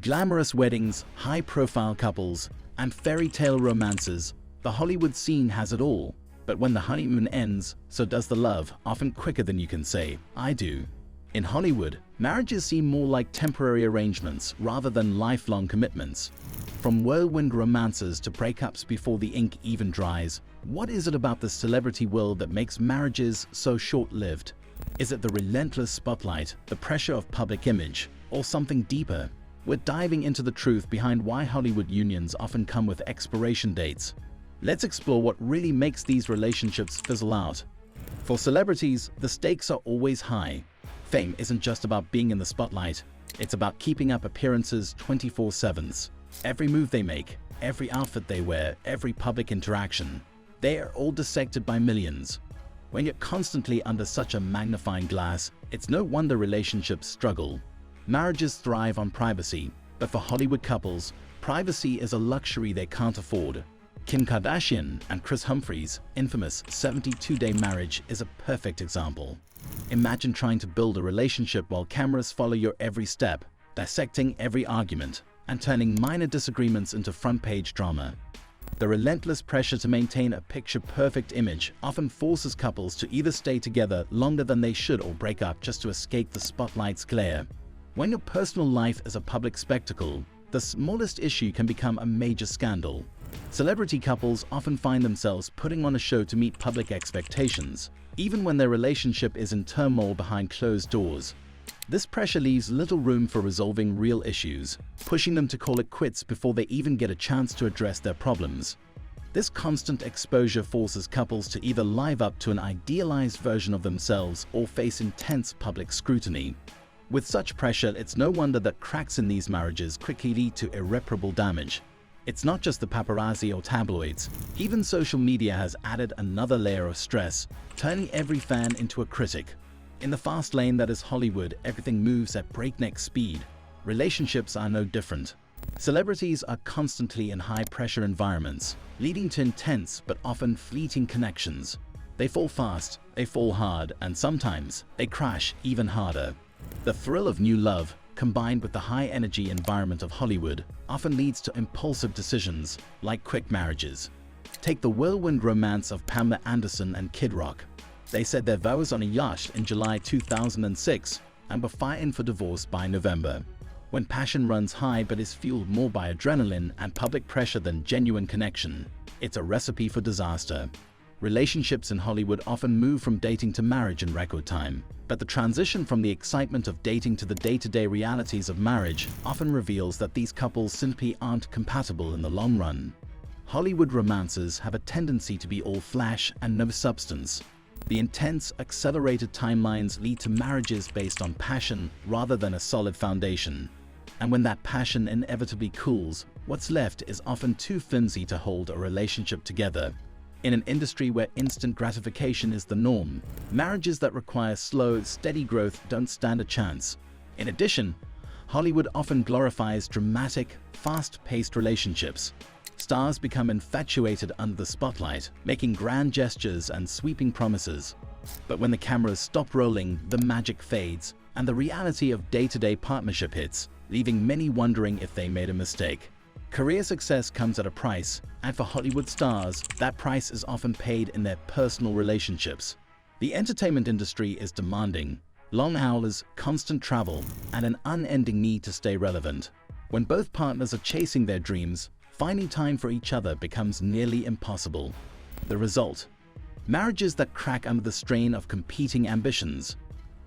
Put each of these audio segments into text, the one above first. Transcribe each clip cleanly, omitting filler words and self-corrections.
Glamorous weddings, high-profile couples, and fairy tale romances, the Hollywood scene has it all. But when the honeymoon ends, so does the love, often quicker than you can say, "I do." In Hollywood, marriages seem more like temporary arrangements rather than lifelong commitments. From whirlwind romances to breakups before the ink even dries, what is it about the celebrity world that makes marriages so short-lived? Is it the relentless spotlight, the pressure of public image, or something deeper? We're diving into the truth behind why Hollywood unions often come with expiration dates. Let's explore what really makes these relationships fizzle out. For celebrities, the stakes are always high. Fame isn't just about being in the spotlight, it's about keeping up appearances 24/7. Every move they make, every outfit they wear, every public interaction, they are all dissected by millions. When you're constantly under such a magnifying glass, it's no wonder relationships struggle. Marriages thrive on privacy, but for Hollywood couples, privacy is a luxury they can't afford. Kim Kardashian and Kris Humphries' infamous 72-day marriage is a perfect example. Imagine trying to build a relationship while cameras follow your every step, dissecting every argument, and turning minor disagreements into front-page drama. The relentless pressure to maintain a picture-perfect image often forces couples to either stay together longer than they should or break up just to escape the spotlight's glare. When your personal life is a public spectacle, the smallest issue can become a major scandal. Celebrity couples often find themselves putting on a show to meet public expectations, even when their relationship is in turmoil behind closed doors. This pressure leaves little room for resolving real issues, pushing them to call it quits before they even get a chance to address their problems. This constant exposure forces couples to either live up to an idealized version of themselves or face intense public scrutiny. With such pressure, it's no wonder that cracks in these marriages quickly lead to irreparable damage. It's not just the paparazzi or tabloids. Even social media has added another layer of stress, turning every fan into a critic. In the fast lane that is Hollywood, everything moves at breakneck speed. Relationships are no different. Celebrities are constantly in high-pressure environments, leading to intense but often fleeting connections. They fall fast, they fall hard, and sometimes they crash even harder. The thrill of new love, combined with the high-energy environment of Hollywood, often leads to impulsive decisions, like quick marriages. Take the whirlwind romance of Pamela Anderson and Kid Rock. They said their vows on a yacht in July 2006 and were filing for divorce by November. When passion runs high but is fueled more by adrenaline and public pressure than genuine connection, it's a recipe for disaster. Relationships in Hollywood often move from dating to marriage in record time, but the transition from the excitement of dating to the day-to-day realities of marriage often reveals that these couples simply aren't compatible in the long run. Hollywood romances have a tendency to be all flash and no substance. The intense, accelerated timelines lead to marriages based on passion rather than a solid foundation. And when that passion inevitably cools, what's left is often too flimsy to hold a relationship together. In an industry where instant gratification is the norm, marriages that require slow, steady growth don't stand a chance. In addition, Hollywood often glorifies dramatic, fast-paced relationships. Stars become infatuated under the spotlight, making grand gestures and sweeping promises. But when the cameras stop rolling, the magic fades, and the reality of day-to-day partnership hits, leaving many wondering if they made a mistake. Career success comes at a price, and for Hollywood stars, that price is often paid in their personal relationships. The entertainment industry is demanding. Long hours, constant travel, and an unending need to stay relevant. When both partners are chasing their dreams, finding time for each other becomes nearly impossible. The result? Marriages that crack under the strain of competing ambitions.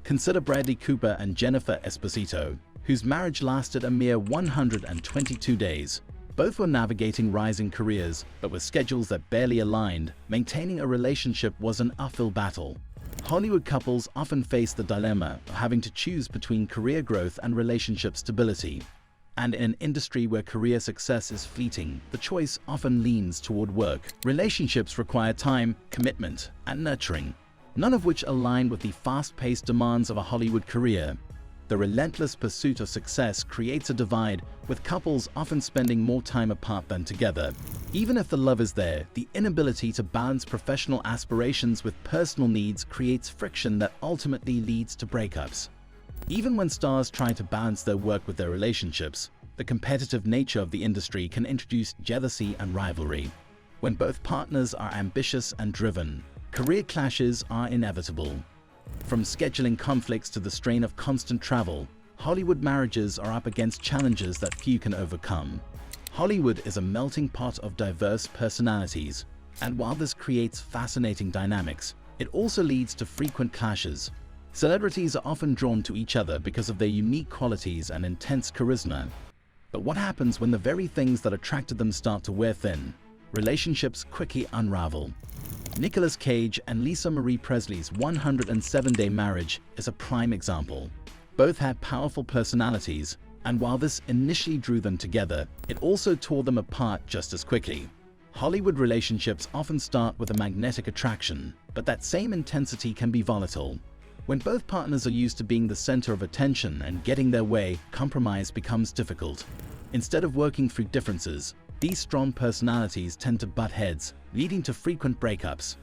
Consider Bradley Cooper and Jennifer Esposito, whose marriage lasted a mere 122 days. Both were navigating rising careers, but with schedules that barely aligned, maintaining a relationship was an uphill battle. Hollywood couples often face the dilemma of having to choose between career growth and relationship stability. And in an industry where career success is fleeting, the choice often leans toward work. Relationships require time, commitment, and nurturing, none of which align with the fast-paced demands of a Hollywood career. The relentless pursuit of success creates a divide, with couples often spending more time apart than together. Even if the love is there, the inability to balance professional aspirations with personal needs creates friction that ultimately leads to breakups. Even when stars try to balance their work with their relationships, The competitive nature of the industry can introduce jealousy and rivalry. When both partners are ambitious and driven, career clashes are inevitable. From scheduling conflicts to the strain of constant travel, Hollywood marriages are up against challenges that few can overcome. Hollywood is a melting pot of diverse personalities, and while this creates fascinating dynamics, it also leads to frequent clashes. Celebrities are often drawn to each other because of their unique qualities and intense charisma. But what happens when the very things that attracted them start to wear thin? Relationships quickly unravel. Nicolas Cage and Lisa Marie Presley's 107-day marriage is a prime example. Both had powerful personalities, and while this initially drew them together, it also tore them apart just as quickly. Hollywood relationships often start with a magnetic attraction, but that same intensity can be volatile. When both partners are used to being the center of attention and getting their way, compromise becomes difficult. Instead of working through differences, these strong personalities tend to butt heads, leading to frequent breakups.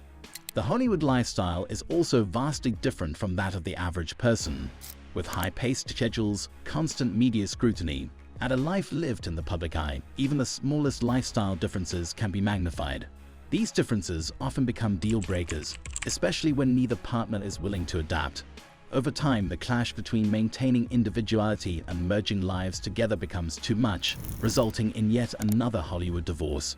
The Hollywood lifestyle is also vastly different from that of the average person. With high-paced schedules, constant media scrutiny, and a life lived in the public eye, even the smallest lifestyle differences can be magnified. These differences often become deal breakers, especially when neither partner is willing to adapt. Over time, the clash between maintaining individuality and merging lives together becomes too much, resulting in yet another Hollywood divorce.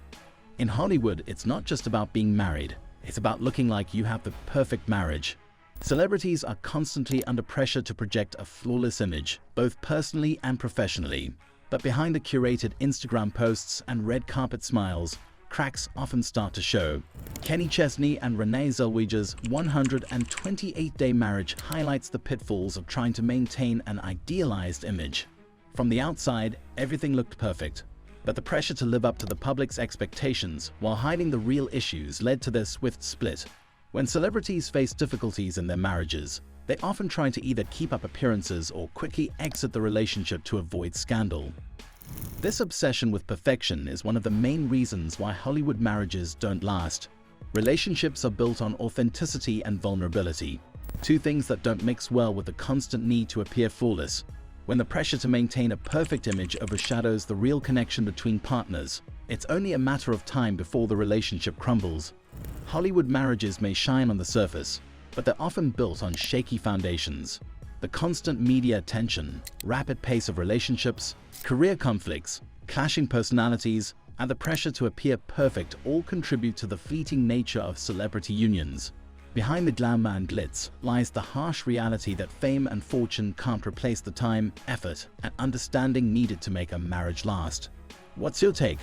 In Hollywood, it's not just about being married, it's about looking like you have the perfect marriage. Celebrities are constantly under pressure to project a flawless image, both personally and professionally. But behind the curated Instagram posts and red carpet smiles, cracks often start to show. Kenny Chesney and Renee Zellweger's 128-day marriage highlights the pitfalls of trying to maintain an idealized image. From the outside, everything looked perfect, but the pressure to live up to the public's expectations while hiding the real issues led to their swift split. When celebrities face difficulties in their marriages, they often try to either keep up appearances or quickly exit the relationship to avoid scandal. This obsession with perfection is one of the main reasons why Hollywood marriages don't last. Relationships are built on authenticity and vulnerability, two things that don't mix well with the constant need to appear flawless. When the pressure to maintain a perfect image overshadows the real connection between partners, it's only a matter of time before the relationship crumbles. Hollywood marriages may shine on the surface, but they're often built on shaky foundations. The constant media attention, rapid pace of relationships, career conflicts, clashing personalities, and the pressure to appear perfect all contribute to the fleeting nature of celebrity unions. Behind the glamour and glitz lies the harsh reality that fame and fortune can't replace the time, effort, and understanding needed to make a marriage last. What's your take?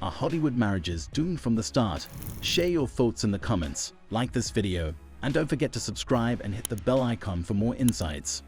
Are Hollywood marriages doomed from the start? Share your thoughts in the comments, like this video, and don't forget to subscribe and hit the bell icon for more insights.